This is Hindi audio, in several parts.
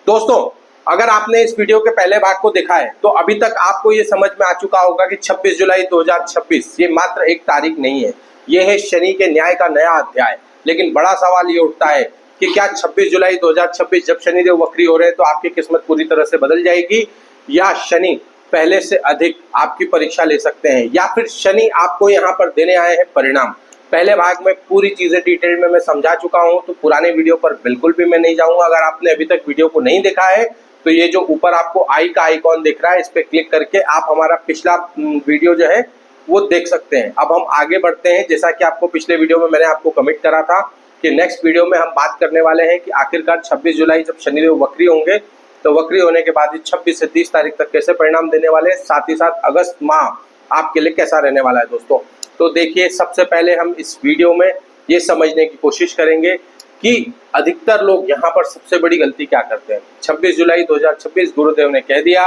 दोस्तों, अगर आपने इस वीडियो के पहले भाग को देखा है तो अभी तक आपको ये समझ में आ चुका होगा कि 26 जुलाई 2026 ये मात्र एक तारीख नहीं है, ये है शनि के न्याय का नया अध्याय। लेकिन बड़ा सवाल ये उठता है कि क्या 26 जुलाई 2026 जब शनिदेव वक्री हो रहे हैं तो आपकी किस्मत पूरी तरह से बदल जाएगी, या शनि पहले से अधिक आपकी परीक्षा ले सकते हैं, या फिर शनि आपको यहाँ पर देने आए हैं परिणाम। पहले भाग में पूरी चीजें डिटेल में मैं समझा चुका हूं, तो पुराने वीडियो पर बिल्कुल भी मैं नहीं जाऊंगा। अगर आपने अभी तक वीडियो को नहीं देखा है तो ये जो ऊपर आपको आई का आइकॉन दिख रहा है, इस पे क्लिक करके आप हमारा पिछला वीडियो जो है वो देख सकते हैं। अब हम आगे बढ़ते हैं। जैसा कि आपको पिछले वीडियो में मैंने आपको कमिट करा था कि नेक्स्ट वीडियो में हम बात करने वाले हैं कि आखिरकार 26 जुलाई जब शनिदेव वक्री होंगे तो वक्री होने के बाद 26 से 30 तारीख तक कैसे परिणाम देने वाले हैं, साथ ही साथ अगस्त माह आपके लिए कैसा रहने वाला है दोस्तों। तो देखिए, सबसे पहले हम इस वीडियो में ये समझने की कोशिश करेंगे कि अधिकतर लोग यहाँ पर सबसे बड़ी गलती क्या करते हैं। 26 जुलाई 2026 गुरुदेव ने कह दिया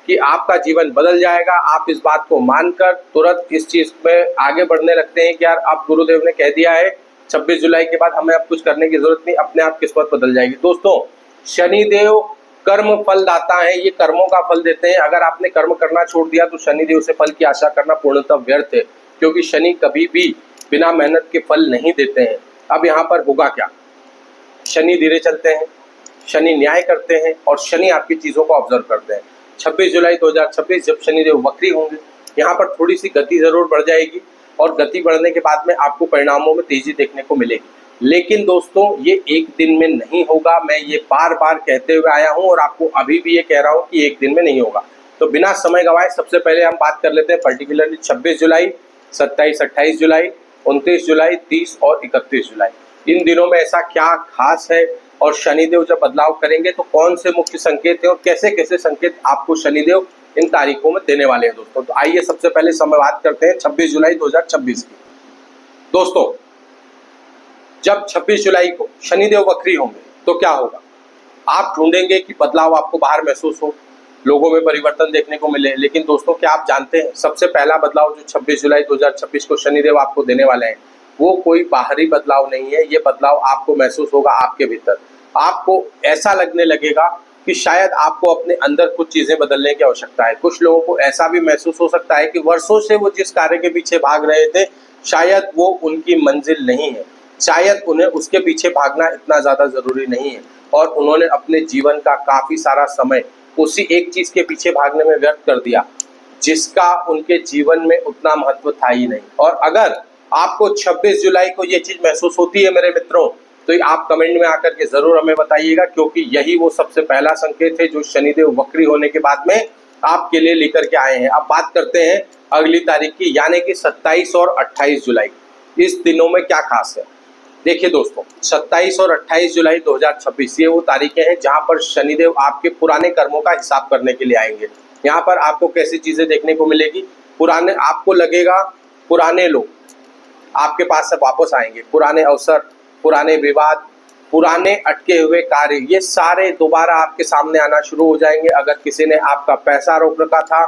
कि आपका जीवन बदल जाएगा। आप इस बात को मानकर तुरंत इस चीज में आगे बढ़ने लगते हैं कि यार अब गुरुदेव ने कह दिया है 26 जुलाई के बाद हमें अब कुछ करने की जरूरत नहीं, अपने आप किस्मत बदल जाएगी। दोस्तों, शनिदेव कर्म फल दाता है, ये कर्मों का फल देते हैं। अगर आपने कर्म करना छोड़ दिया तो शनिदेव से फल की आशा करना पूर्णतः व्यर्थ है, क्योंकि शनि कभी भी बिना मेहनत के फल नहीं देते हैं। अब यहाँ पर होगा क्या, शनि धीरे चलते हैं, शनि न्याय करते हैं और शनि आपकी चीजों को ऑब्जर्व करते हैं। 26 जुलाई 2026 जब शनिदेव वक्री होंगे, यहाँ पर थोड़ी सी गति जरूर बढ़ जाएगी और गति बढ़ने के बाद में आपको परिणामों में तेजी देखने को मिलेगी। लेकिन दोस्तों, ये एक दिन में नहीं होगा। मैं ये बार बार कहते हुए आया हूँ और आपको अभी भी ये कह रहा हूँ कि एक दिन में नहीं होगा। तो बिना समय गवाए सबसे पहले हम बात कर लेते हैं पर्टिकुलरली 26 जुलाई, 27, 28 जुलाई, 29 जुलाई, 30 और 31 जुलाई। इन दिनों में ऐसा क्या खास है और शनिदेव जब बदलाव करेंगे तो कौन से मुख्य संकेत हैं और कैसे कैसे संकेत आपको शनिदेव इन तारीखों में देने वाले हैं दोस्तों। तो आइए सबसे पहले संवाद करते हैं 26 जुलाई 2026 की। दोस्तों, जब 26 जुलाई को शनिदेव वक्री होंगे तो क्या होगा, आप ढूंढेंगे कि बदलाव आपको बाहर महसूस हो, लोगों में परिवर्तन देखने को मिले। लेकिन दोस्तों, क्या आप जानते हैं सबसे पहला बदलाव जो 26 जुलाई 2026 को शनिदेव आपको देने वाले हैं वो कोई बाहरी बदलाव नहीं है। ये बदलाव आपको महसूस होगा आपके भीतर। आपको ऐसा लगने लगेगा कि शायद आपको अपने अंदर कुछ चीजें बदलने की आवश्यकता है। कुछ लोगों को ऐसा भी महसूस हो सकता है कि वर्षों से वो जिस कार्य के पीछे भाग रहे थे शायद वो उनकी मंजिल नहीं है, शायद उन्हें उसके पीछे भागना इतना ज्यादा जरूरी नहीं है और उन्होंने अपने जीवन का काफी सारा समय उसी एक चीज के पीछे भागने में व्यर्थ कर दिया जिसका उनके जीवन में उतना महत्व था ही नहीं। और अगर आपको 26 जुलाई को ये चीज महसूस होती है मेरे मित्रों, तो आप कमेंट में आकर के जरूर हमें बताइएगा, क्योंकि यही वो सबसे पहला संकेत है जो शनिदेव वक्री होने के बाद में आपके लिए लेकर के आए हैं। अब बात करते हैं अगली तारीख की, यानी कि 27 और 28 जुलाई। इस दिनों में क्या खास है, देखिए दोस्तों, 27 और 28 जुलाई 2026 ये वो तारीखें हैं जहां पर शनिदेव आपके पुराने कर्मों का हिसाब करने के लिए आएंगे। यहाँ पर आपको कैसी चीजें देखने को मिलेगी, पुराने, आपको लगेगा पुराने लोग आपके पास से वापस आएंगे, पुराने अवसर, पुराने विवाद, पुराने अटके हुए कार्य, ये सारे दोबारा आपके सामने आना शुरू हो जाएंगे। अगर किसी ने आपका पैसा रोक रखा था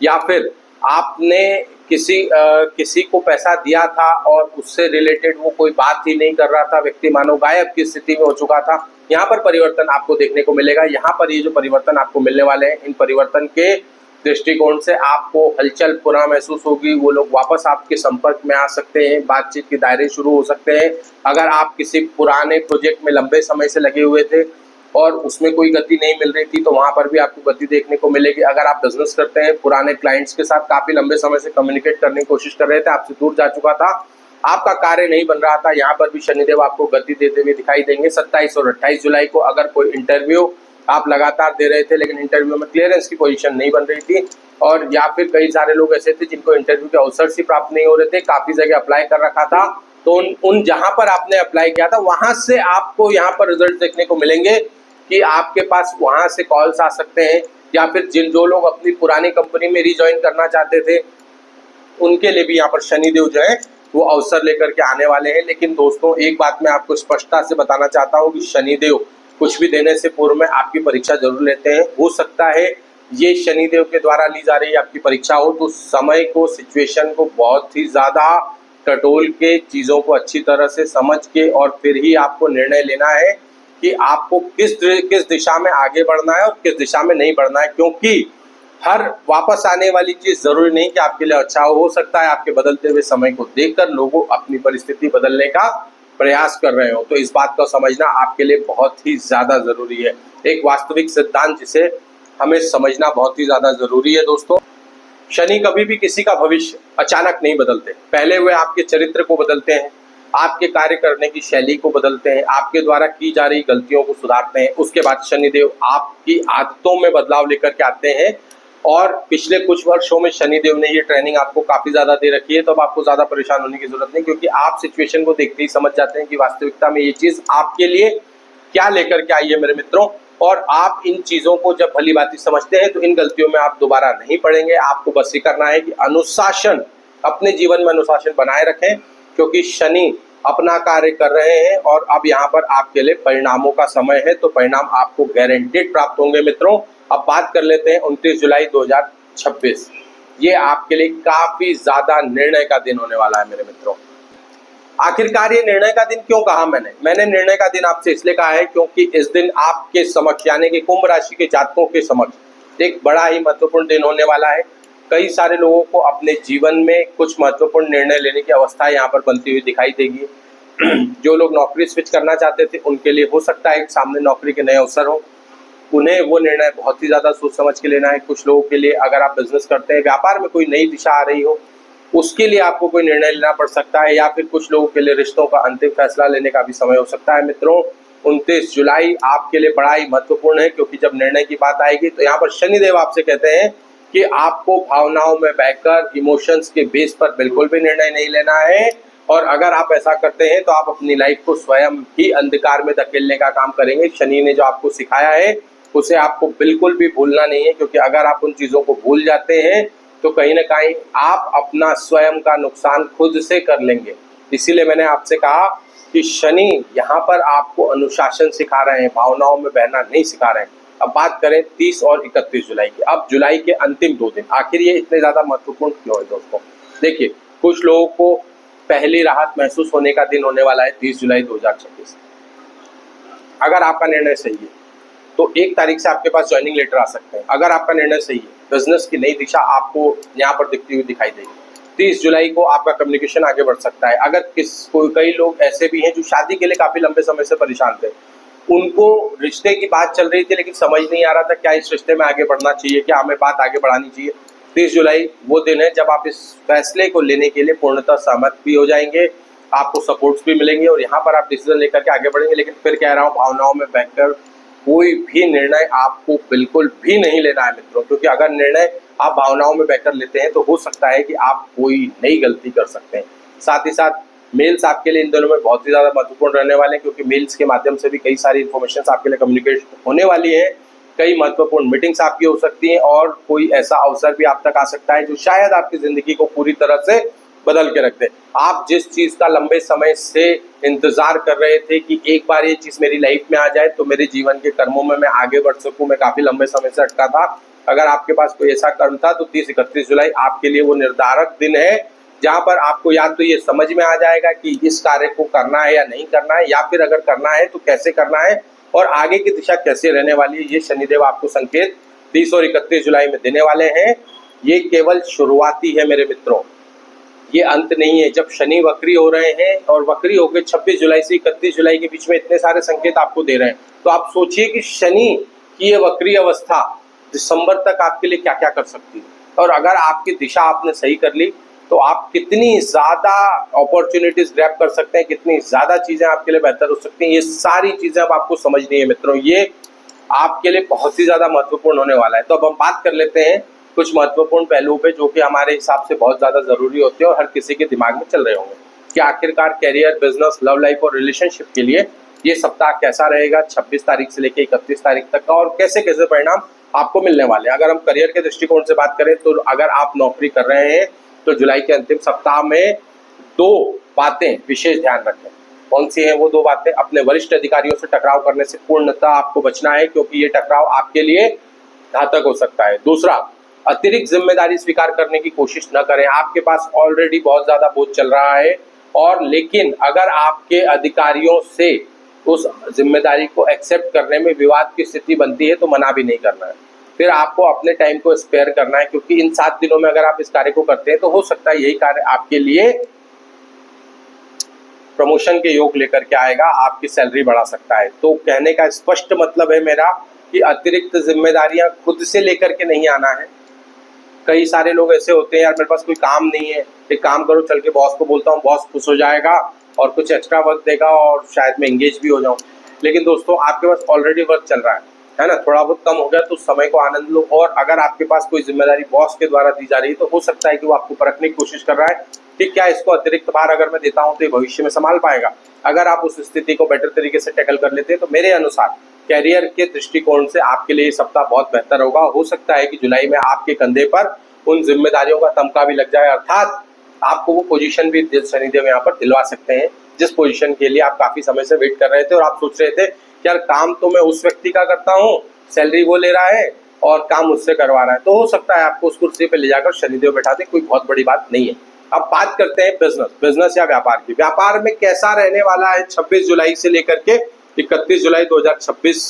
या फिर आपने किसी को पैसा दिया था और उससे रिलेटेड वो कोई बात ही नहीं कर रहा था, व्यक्ति मानो गायब की स्थिति में हो चुका था, यहाँ पर परिवर्तन आपको देखने को मिलेगा। यहाँ पर ये जो परिवर्तन आपको मिलने वाले हैं, इन परिवर्तन के दृष्टिकोण से आपको हलचल पुनः महसूस होगी। वो लोग वापस आपके संपर्क में आ सकते हैं, बातचीत के दायरे शुरू हो सकते हैं। अगर आप किसी पुराने प्रोजेक्ट में लंबे समय से लगे हुए थे और उसमें कोई गति नहीं मिल रही थी तो वहां पर भी आपको गति देखने को मिलेगी। अगर आप बिजनेस करते हैं, पुराने क्लाइंट्स के साथ काफी लंबे समय से कम्युनिकेट करने की कोशिश कर रहे थे, आपसे दूर जा चुका था, आपका कार्य नहीं बन रहा था, यहाँ पर भी शनिदेव आपको गति देते हुए दिखाई देंगे। 27 और 28 जुलाई को अगर कोई इंटरव्यू आप लगातार दे रहे थे लेकिन इंटरव्यू में क्लियरेंस की पोजीशन नहीं बन रही थी, और या फिर कई सारे लोग ऐसे थे जिनको इंटरव्यू के अवसर ही प्राप्त नहीं हो रहे थे, काफी जगह अप्लाई कर रखा था, तो उन जहां पर आपने अप्लाई किया था वहां से आपको यहाँ पर रिजल्ट देखने को मिलेंगे कि आपके पास वहां से कॉल्स आ सकते हैं, या फिर जो लोग अपनी पुरानी कंपनी में रिज्वाइन करना चाहते थे उनके लिए भी यहाँ पर शनिदेव जो है वो अवसर लेकर के आने वाले हैं। लेकिन दोस्तों, एक बात मैं आपको स्पष्टता से बताना चाहता हूँ कि शनिदेव कुछ भी देने से पूर्व में आपकी परीक्षा जरूर लेते हैं। हो सकता है ये शनिदेव के द्वारा ली जा रही आपकी परीक्षा हो, तो समय को, सिचुएशन को बहुत ही ज्यादा टटोल के, चीजों को अच्छी तरह से समझ के और फिर ही आपको निर्णय लेना है कि आपको किस दिशा में आगे बढ़ना है और किस दिशा में नहीं बढ़ना है, क्योंकि हर वापस आने वाली चीज जरूरी नहीं कि आपके लिए अच्छा हो सकता है आपके बदलते हुए समय को देखकर लोग अपनी परिस्थिति बदलने का प्रयास कर रहे हो। तो इस बात को समझना आपके लिए बहुत ही ज्यादा जरूरी है, एक वास्तविक सिद्धांत जिसे हमें समझना बहुत ही ज्यादा जरूरी है। दोस्तों, शनि कभी भी किसी का भविष्य अचानक नहीं बदलते, पहले वे आपके चरित्र को बदलते हैं, आपके कार्य करने की शैली को बदलते हैं, आपके द्वारा की जा रही गलतियों को सुधारते हैं। उसके बाद शनिदेव आपकी आदतों में बदलाव लेकर के आते हैं, और पिछले कुछ वर्षों में शनिदेव ने ये ट्रेनिंग आपको काफी ज्यादा दे रखी है, तो अब आपको ज्यादा परेशान होने की जरूरत नहीं, क्योंकि आप सिचुएशन को देखते ही समझ जाते हैं कि वास्तविकता में ये चीज आपके लिए क्या लेकर के आई है मेरे मित्रों। और आप इन चीजों को जब भली भांति समझते हैं तो इन गलतियों में आप दोबारा नहीं पड़ेंगे। आपको बस ये करना है कि अनुशासन, अपने जीवन में अनुशासन बनाए रखें, क्योंकि शनि अपना कार्य कर रहे हैं और अब यहाँ पर आपके लिए परिणामों का समय है, तो परिणाम आपको गारंटेड प्राप्त होंगे मित्रों। अब बात कर लेते हैं 29 जुलाई 2026। ये आपके लिए काफी ज्यादा निर्णय का दिन होने वाला है मेरे मित्रों। आखिरकार ये निर्णय का दिन क्यों कहा मैंने निर्णय का दिन आपसे इसलिए कहा है क्योंकि इस दिन आपके समक्ष यानी कि कुंभ राशि के जातकों के समक्ष एक बड़ा ही महत्वपूर्ण दिन होने वाला है। कई सारे लोगों को अपने जीवन में कुछ महत्वपूर्ण निर्णय लेने की अवस्था यहाँ पर बनती हुई दिखाई देगी। जो लोग नौकरी स्विच करना चाहते थे उनके लिए हो सकता है सामने नौकरी के नए अवसर हो, उन्हें वो निर्णय बहुत ही ज्यादा सोच समझ के लेना है। कुछ लोगों के लिए अगर आप बिजनेस करते हैं, व्यापार में कोई नई दिशा आ रही हो, उसके लिए आपको कोई निर्णय लेना पड़ सकता है, या फिर कुछ लोगों के लिए रिश्तों का अंतिम फैसला लेने का भी समय हो सकता है। मित्रों, 29 जुलाई आपके लिए बड़ा ही महत्वपूर्ण है, क्योंकि जब निर्णय की बात आएगी तो यहाँ पर शनिदेव आपसे कहते हैं कि आपको भावनाओं में बहकर इमोशंस के बेस पर बिल्कुल भी निर्णय नहीं लेना है, और अगर आप ऐसा करते हैं तो आप अपनी लाइफ को स्वयं ही अंधकार में धकेलने का काम करेंगे। शनि ने जो आपको सिखाया है उसे आपको बिल्कुल भी भूलना नहीं है, क्योंकि अगर आप उन चीजों को भूल जाते हैं तो कहीं ना कहीं आप अपना स्वयं का नुकसान खुद से कर लेंगे। इसीलिए मैंने आपसे कहा कि शनि यहाँ पर आपको अनुशासन सिखा रहे हैं, भावनाओं में बहना नहीं सिखा रहे हैं। अब बात करें 30 और 31 जुलाई की। अब जुलाई के अंतिम 2 दिन आखिर ये इतने ज्यादा महत्वपूर्ण क्यों है दोस्तों? देखिए, कुछ लोगों को पहली राहत महसूस होने का दिन होने वाला है 30 जुलाई 2026। अगर आपका निर्णय सही है तो 1 तारीख से आपके पास ज्वाइनिंग लेटर आ सकते हैं। अगर आपका निर्णय सही है, बिजनेस की नई दिशा आपको यहाँ पर दिखती हुई दिखाई देगी। 30 जुलाई को आपका कम्युनिकेशन आगे बढ़ सकता है। अगर कई लोग ऐसे भी हैं जो शादी के लिए काफी लंबे समय से परेशान थे, उनको रिश्ते की बात चल रही थी लेकिन समझ नहीं आ रहा था क्या इस रिश्ते में आगे बढ़ना चाहिए, क्या हमें बात आगे बढ़ानी चाहिए। 30 जुलाई वो दिन है जब आप इस फैसले को लेने के लिए पूर्णतः सहमत भी हो जाएंगे, आपको सपोर्ट्स भी मिलेंगे और यहाँ पर आप डिसीजन लेकर के आगे बढ़ेंगे। लेकिन फिर कह रहा हूँ, भावनाओं में बहकर कोई भी निर्णय आपको बिल्कुल भी नहीं लेना है मित्रों, क्योंकि अगर निर्णय आप भावनाओं में बहकर लेते हैं तो हो सकता है कि आप कोई नई गलती कर सकते हैं। साथ ही साथ मेल्स आपके लिए इन दिनों में बहुत ही ज़्यादा महत्वपूर्ण रहने वाले हैं, क्योंकि मेल्स के माध्यम से भी कई सारी इन्फॉर्मेशन आपके लिए कम्युनिकेट होने वाली है। कई महत्वपूर्ण मीटिंग्स आपकी हो सकती हैं और कोई ऐसा अवसर भी आप तक आ सकता है जो शायद आपकी ज़िंदगी को पूरी तरह से बदल के रख दे। आप जिस चीज़ का लंबे समय से इंतजार कर रहे थे कि एक बार ये चीज़ मेरी लाइफ में आ जाए तो मेरे जीवन के कर्मों में मैं आगे बढ़ सकूं, मैं काफ़ी लंबे समय से अटका था, अगर आपके पास कोई ऐसा कर्म था तो 30-31 जुलाई आपके लिए वो निर्धारक दिन है, जहां पर आपको या तो ये समझ में आ जाएगा कि इस कार्य को करना है या नहीं करना है, या फिर अगर करना है तो कैसे करना है और आगे की दिशा कैसे रहने वाली है। ये शनिदेव आपको संकेत 30 और 31 जुलाई में देने वाले हैं। ये केवल शुरुआती है मेरे मित्रों, ये अंत नहीं है। जब शनि वक्री हो रहे हैं और वक्री होकर 26 जुलाई से 31 जुलाई के बीच में इतने सारे संकेत आपको दे रहे हैं, तो आप सोचिए कि शनि की ये वक्री अवस्था दिसंबर तक आपके लिए क्या क्या कर सकती है। और अगर आपकी दिशा आपने सही कर ली तो आप कितनी ज़्यादा अपॉर्चुनिटीज ग्रैब कर सकते हैं, कितनी ज़्यादा चीज़ें आपके लिए बेहतर हो सकती हैं। ये सारी चीज़ें अब आपको समझनी है मित्रों, ये आपके लिए बहुत ही ज़्यादा महत्वपूर्ण होने वाला है। तो अब हम बात कर लेते हैं कुछ महत्वपूर्ण पहलुओं पे जो कि हमारे हिसाब से बहुत ज़्यादा ज़रूरी होते हैं और हर किसी के दिमाग में चल रहे होंगे कि आखिरकार कैरियर, बिजनेस, लव लाइफ और रिलेशनशिप के लिए ये सप्ताह कैसा रहेगा 26 तारीख से लेकर 31 तारीख तक का, और कैसे कैसे परिणाम आपको मिलने वाले हैं। अगर हम करियर के दृष्टिकोण से बात करें तो अगर आप नौकरी कर रहे हैं तो जुलाई के अंतिम सप्ताह में 2 बातें विशेष ध्यान रखें। कौन सी हैं वो 2 बातें? अपने वरिष्ठ अधिकारियों से टकराव करने से पूर्णतः आपको बचना है, क्योंकि ये टकराव आपके लिए घातक हो सकता है। दूसरा, अतिरिक्त जिम्मेदारी स्वीकार करने की कोशिश न करें। आपके पास ऑलरेडी बहुत ज्यादा बोझ चल रहा है, और लेकिन अगर आपके अधिकारियों से उस जिम्मेदारी को एक्सेप्ट करने में विवाद की स्थिति बनती है तो मना भी नहीं करना है। फिर आपको अपने टाइम को स्पेयर करना है, क्योंकि इन 7 दिनों में अगर आप इस कार्य को करते हैं तो हो सकता है यही कार्य आपके लिए प्रमोशन के योग लेकर के आएगा, आपकी सैलरी बढ़ा सकता है। तो कहने का स्पष्ट मतलब है मेरा कि अतिरिक्त जिम्मेदारियां खुद से लेकर के नहीं आना है। कई सारे लोग ऐसे होते हैं, यार मेरे पास कोई काम नहीं है, एक काम करो, चल के बॉस को बोलता हूँ, बॉस खुश हो जाएगा और कुछ एक्स्ट्रा वर्क देगा और शायद मैं एंगेज भी हो जाऊँ। लेकिन दोस्तों आपके पास ऑलरेडी वर्क चल रहा है ना, थोड़ा बहुत कम हो गया तो उस समय को आनंद लो। और अगर आपके पास कोई जिम्मेदारी बॉस के द्वारा दी जा रही है तो हो सकता है कि वो आपको परखने की कोशिश कर रहा है कि क्या इसको अतिरिक्त भार अगर मैं देता हूँ तो ये भविष्य में संभाल पाएगा। अगर आप उस स्थिति को बेटर तरीके से टैकल कर लेते हैं तो मेरे अनुसार कैरियर के दृष्टिकोण से आपके लिए ये सप्ताह बहुत बेहतर होगा। हो सकता है कि जुलाई में आपके कंधे पर उन जिम्मेदारियों का तमका भी लग जाए, अर्थात आपको वो पोजीशन भी शनिदेव यहाँ पर दिलवा सकते हैं जिस पोजीशन के लिए आप काफी समय से वेट कर रहे थे और आप सोच रहे थे कि यार काम तो मैं उस व्यक्ति का करता हूँ, सैलरी वो ले रहा है और काम मुझसे करवा रहा है। तो हो सकता है आपको उस कुर्सी पे ले जाकर शनिदेव बैठा दे, कोई बहुत बड़ी बात नहीं है। अब बात करते हैं बिजनेस या व्यापार की। व्यापार में कैसा रहने वाला है 26 जुलाई से लेकर के 31 जुलाई 2026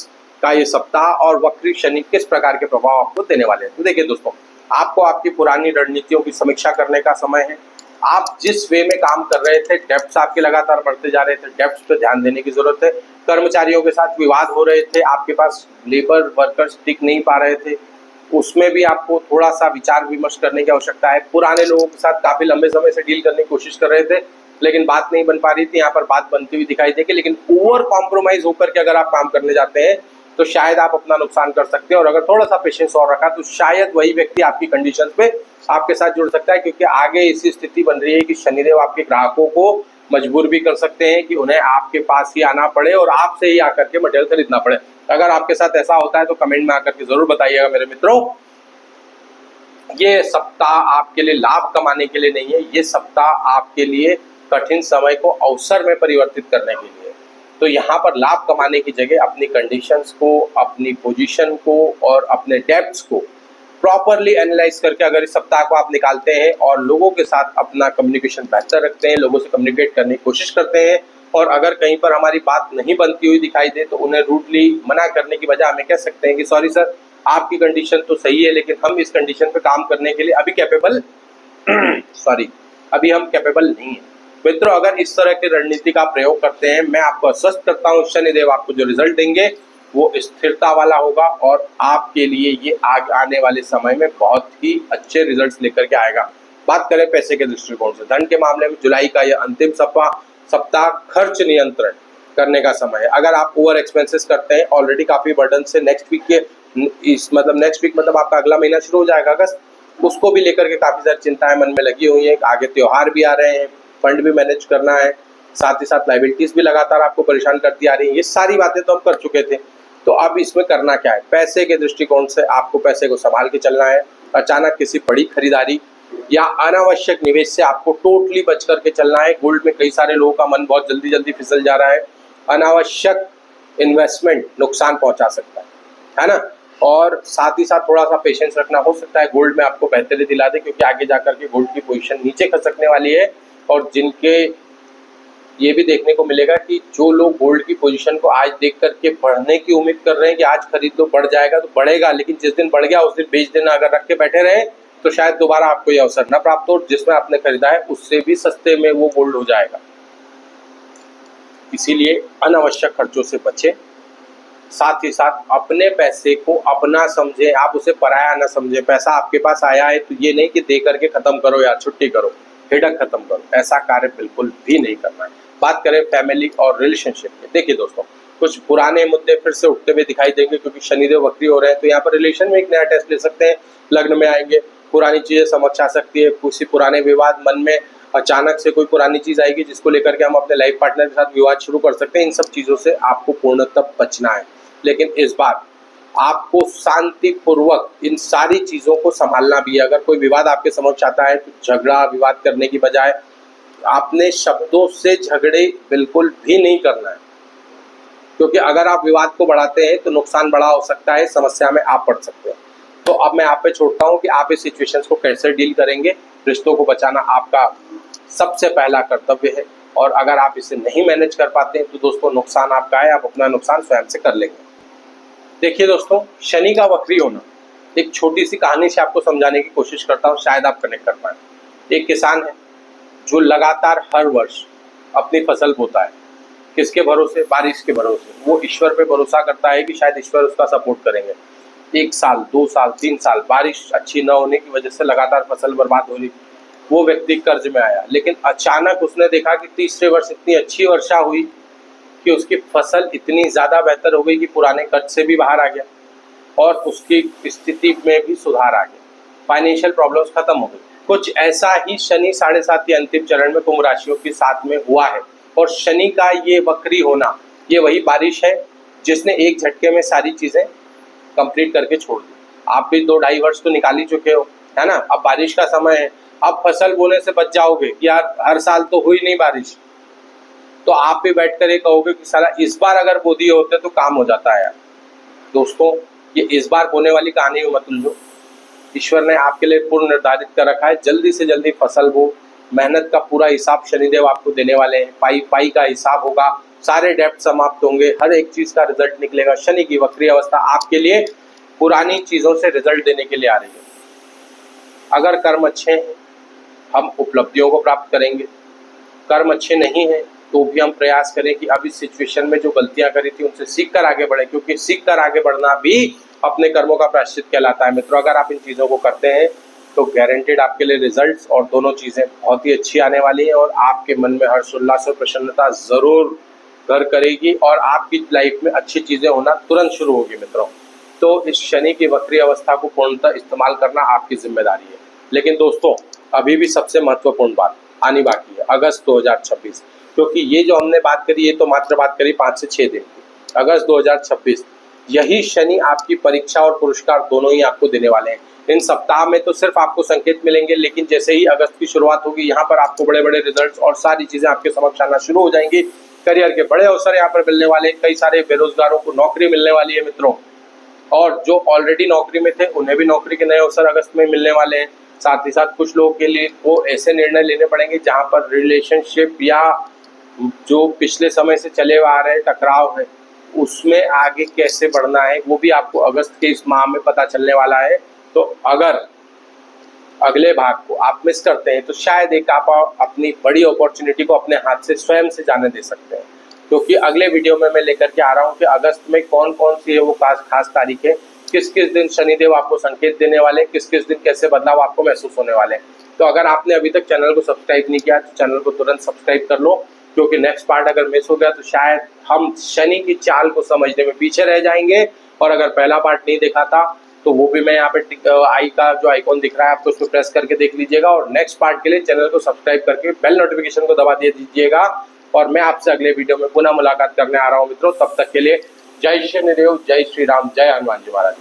का ये सप्ताह, और वक्री शनि किस प्रकार के प्रभाव आपको देने वाले हैं। तो देखिए दोस्तों, आपको आपकी पुरानी रणनीतियों की समीक्षा करने का समय है। आप जिस वे में काम कर रहे थे, डेप्ट्स आपके लगातार बढ़ते जा रहे थे, डेप्ट्स पे ध्यान देने की जरूरत है। कर्मचारियों के साथ विवाद हो रहे थे, आपके पास लेबर वर्कर्स टिक नहीं पा रहे थे, उसमें भी आपको थोड़ा सा विचार विमर्श करने की आवश्यकता है। पुराने लोगों के साथ काफी लंबे समय से डील करने की कोशिश कर रहे थे लेकिन बात नहीं बन पा रही थी, यहाँ पर बात बनती हुई दिखाई देगी। लेकिन ओवर कॉम्प्रोमाइज होकर के अगर आप काम करने जाते हैं तो शायद आप अपना नुकसान कर सकते हैं, और अगर थोड़ा सा पेशेंस और रखा तो शायद वही व्यक्ति आपकी कंडीशन पे आपके साथ जुड़ सकता है। क्योंकि आगे ऐसी स्थिति बन रही है कि शनिदेव आपके ग्राहकों को मजबूर भी कर सकते हैं कि उन्हें आपके पास ही आना पड़े और आपसे ही आकर के मटेरियल खरीदना पड़े। अगर आपके साथ ऐसा होता है तो कमेंट में आकर के जरूर बताइएगा मेरे मित्रों। ये सप्ताह आपके लिए लाभ कमाने के लिए नहीं है, ये सप्ताह आपके लिए कठिन समय को अवसर में परिवर्तित करने के लिए। तो यहाँ पर लाभ कमाने की जगह अपनी कंडीशंस को, अपनी पोजीशन को और अपने डेप्थ्स को प्रॉपरली एनालाइज करके अगर इस सप्ताह को आप निकालते हैं और लोगों के साथ अपना कम्युनिकेशन बेहतर रखते हैं, लोगों से कम्युनिकेट करने की कोशिश करते हैं, और अगर कहीं पर हमारी बात नहीं बनती हुई दिखाई दे तो उन्हें रूडली मना करने की बजाय हमें कह सकते हैं कि सॉरी सर, आपकी कंडीशन तो सही है लेकिन हम इस कंडीशन पे काम करने के लिए अभी कैपेबल अभी हम कैपेबल नहीं है। मित्रों, अगर इस तरह की रणनीति का प्रयोग करते हैं, मैं आपको आश्वस्त करता हूँ शनिदेव आपको जो रिजल्ट देंगे वो स्थिरता वाला होगा और आपके लिए ये आने वाले समय में बहुत ही अच्छे रिजल्ट्स लेकर के आएगा। बात करें पैसे के दृष्टिकोण से, धन के मामले में जुलाई का यह अंतिम सप्ताह खर्च नियंत्रण करने का समय है। अगर आप ओवर एक्सपेंसेस करते हैं, ऑलरेडी काफी बर्डन से नेक्स्ट वीक मतलब आपका अगला महीना शुरू हो जाएगा अगस्त, उसको भी लेकर के काफी सारी चिंताएं मन में लगी हुई हैं। आगे त्योहार भी आ रहे हैं, फंड भी मैनेज करना है, साथ ही साथ लाइबिलिटीज भी लगातार आपको परेशान करती आ रही है। ये सारी बातें तो हम कर चुके थे, तो अब इसमें करना क्या है। पैसे के दृष्टिकोण से आपको पैसे को संभाल के चलना है। अचानक किसी बड़ी खरीदारी या अनावश्यक निवेश से आपको टोटली बच करके चलना है। गोल्ड में कई सारे लोगों का मन बहुत जल्दी जल्दी फिसल जा रहा है। अनावश्यक इन्वेस्टमेंट नुकसान पहुंचा सकता है ना, और साथ ही साथ थोड़ा सा पेशेंस रखना। हो सकता है गोल्ड में आपको बेहतरी दिला दे, क्योंकि आगे जाकर के गोल्ड की पोजीशन नीचे खसकने वाली है। और जिनके ये भी देखने को मिलेगा कि जो लोग गोल्ड की पोजीशन को आज देख करके बढ़ने की उम्मीद कर रहे हैं कि आज खरीद लो, बढ़ जाएगा, तो बढ़ेगा, लेकिन जिस दिन बढ़ गया उस दिन बेच देना। अगर रख के बैठे रहे तो शायद दोबारा आपको ये अवसर न प्राप्त हो, जिसमें आपने खरीदा है उससे भी सस्ते में वो गोल्ड हो जाएगा। इसीलिए अनावश्यक खर्चों से बचे, साथ ही साथ अपने पैसे को अपना समझे, आप उसे पराया ना समझे। पैसा आपके पास आया है तो ये नहीं कि दे करके खत्म करो या छुट्टी करो, हिडक खत्म करो, ऐसा कार्य बिल्कुल भी नहीं करना है। बात करें फैमिली और रिलेशनशिप में, देखिए दोस्तों, कुछ पुराने मुद्दे फिर से उठते हुए दिखाई देंगे क्योंकि शनिदेव वक्री हो रहे हैं। तो यहाँ पर रिलेशन में एक नया टेस्ट ले सकते हैं, लग्न में आएंगे, पुरानी चीजें समझ आ सकती है, किसी पुराने विवाद, मन में अचानक से कोई पुरानी चीज आएगी जिसको लेकर के हम अपने लाइफ पार्टनर के साथ विवाद शुरू कर सकते हैं। इन सब चीजों से आपको पूर्णतः बचना है, लेकिन इस बार आपको शांतिपूर्वक इन सारी चीजों को संभालना भी है। अगर कोई विवाद आपके समक्ष आता है तो झगड़ा विवाद करने की बजाय आपने शब्दों से झगड़े बिल्कुल भी नहीं करना है, क्योंकि अगर आप विवाद को बढ़ाते हैं तो नुकसान बड़ा हो सकता है, समस्या में आप पड़ सकते हैं। तो अब मैं आप पे छोड़ता हूं कि आप इस सिचुएशंस को कैसे डील करेंगे। रिश्तों को बचाना आपका सबसे पहला कर्तव्य है। और अगर आप इसे नहीं मैनेज कर पाते हैं तो दोस्तों नुकसान आपका है, आप अपना नुकसान स्वयं से कर लेंगे। देखिए दोस्तों, शनि का वक्री होना, एक छोटी सी कहानी से आपको समझाने की कोशिश करता हूँ, शायद आप कनेक्ट कर पाए। एक किसान है जो लगातार हर वर्ष अपनी फसल बोता है, किसके भरोसे? बारिश के भरोसे। वो ईश्वर पे भरोसा करता है कि शायद ईश्वर उसका सपोर्ट करेंगे। 1 साल, 2 साल, 3 साल बारिश अच्छी न होने की वजह से लगातार फसल बर्बाद हो रही। वो व्यक्ति कर्ज में आया, लेकिन अचानक उसने देखा कि तीसरे वर्ष इतनी अच्छी वर्षा हुई कि उसकी फसल इतनी ज़्यादा बेहतर हो गई कि पुराने कर्ज से भी बाहर आ गया और उसकी स्थिति में भी सुधार आ गया, फाइनेंशियल प्रॉब्लम्स खत्म हो गई। कुछ ऐसा ही शनि 7.5 के अंतिम चरण में कुंभ राशियों के साथ में हुआ है। और शनि का ये वक्री होना, ये वही बारिश है जिसने एक झटके में सारी चीज़ें कंप्लीट करके छोड़ दी। आप भी 2-2.5 वर्ष तो निकाल ही चुके हो, है ना? अब बारिश का समय है, अब फसल बोने से बच जाओगे कि यार हर साल तो हुई नहीं बारिश, तो आप भी बैठ कर ये कहोगे कि साला इस बार अगर बो दिए होते तो काम हो जाता है। यार दोस्तों, ये इस बार बोने वाली कहानी मत उलझो। ईश्वर ने आपके लिए पूर्व निर्धारित कर रखा है, जल्दी से जल्दी फसल बो। मेहनत का पूरा हिसाब शनिदेव आपको देने वाले हैं, पाई पाई का हिसाब होगा, सारे डेप्ट समाप्त होंगे, हर एक चीज का रिजल्ट निकलेगा। शनि की वक्री अवस्था आपके लिए पुरानी चीजों से रिजल्ट देने के लिए आ रही है। अगर कर्म अच्छे हैं हम उपलब्धियों को प्राप्त करेंगे, कर्म अच्छे नहीं है तो भी हम प्रयास करें कि अब इस सिचुएशन में जो गलतियां करी थी उनसे सीख कर आगे बढ़े, क्योंकि सीख कर आगे बढ़ना भी अपने कर्मों का प्रायश्चित कहलाता है। मित्रों, अगर आप इन चीज़ों को करते हैं तो गारंटेड आपके लिए रिजल्ट्स और दोनों चीज़ें बहुत ही अच्छी आने वाली हैं और आपके मन में हर्ष उल्लास और प्रसन्नता ज़रूर घर करेगी और आपकी लाइफ में अच्छी चीज़ें होना तुरंत शुरू होगी। मित्रों, तो इस शनि की वक्री अवस्था को पूर्णतः इस्तेमाल करना आपकी जिम्मेदारी है। लेकिन दोस्तों, अभी भी सबसे महत्वपूर्ण बात आनी बाकी है, अगस्त 2026, क्योंकि ये जो हमने बात करी ये तो मात्र बात करी 5 से 6 दिन की। अगस्त 2026 यही शनि आपकी परीक्षा और पुरस्कार दोनों ही आपको देने वाले हैं। इन सप्ताह में तो सिर्फ आपको संकेत मिलेंगे, लेकिन जैसे ही अगस्त की शुरुआत होगी यहाँ पर आपको बड़े बड़े रिजल्ट्स और सारी चीज़ें आपके समक्ष आना शुरू हो जाएंगी। करियर के बड़े अवसर यहाँ पर मिलने वाले, कई सारे बेरोजगारों को नौकरी मिलने वाली है मित्रों, और जो ऑलरेडी नौकरी में थे उन्हें भी नौकरी के नए अवसर अगस्त में मिलने वाले हैं। साथ ही साथ कुछ लोगों के लिए वो ऐसे निर्णय लेने पड़ेंगे जहाँ पर रिलेशनशिप या जो पिछले समय से चले आ रहे टकराव है उसमें आगे कैसे बढ़ना है वो भी आपको अगस्त के इस माह में पता चलने वाला है। तो अगर अगले भाग को आप मिस करते हैं तो शायद एक आप अपनी बड़ी अपॉर्चुनिटी को अपने हाथ से स्वयं से जाने दे सकते हैं, क्योंकि अगले वीडियो में मैं लेकर के आ रहा हूँ कि अगस्त में कौन कौन सी है वो खास तारीखें, किस किस दिन शनिदेव आपको संकेत देने वाले, किस किस दिन कैसे बदलाव आपको महसूस होने वाले हैं। तो अगर आपने अभी तक चैनल को सब्सक्राइब नहीं किया तो चैनल को तुरंत सब्सक्राइब कर लो, क्योंकि नेक्स्ट पार्ट अगर मिस हो गया तो शायद हम शनि की चाल को समझने में पीछे रह जाएंगे। और अगर पहला पार्ट नहीं देखा था तो वो भी मैं यहाँ पे आई का जो आइकॉन दिख रहा है आपको उसको प्रेस करके देख लीजिएगा, और नेक्स्ट पार्ट के लिए चैनल को सब्सक्राइब करके बेल नोटिफिकेशन को दबा दीजिएगा। और मैं आपसे अगले वीडियो में पुनः मुलाकात करने आ रहा हूँ मित्रों, तब तक के लिए जय शनिदेव, जय श्री राम, जय हनुमान जी महाराज।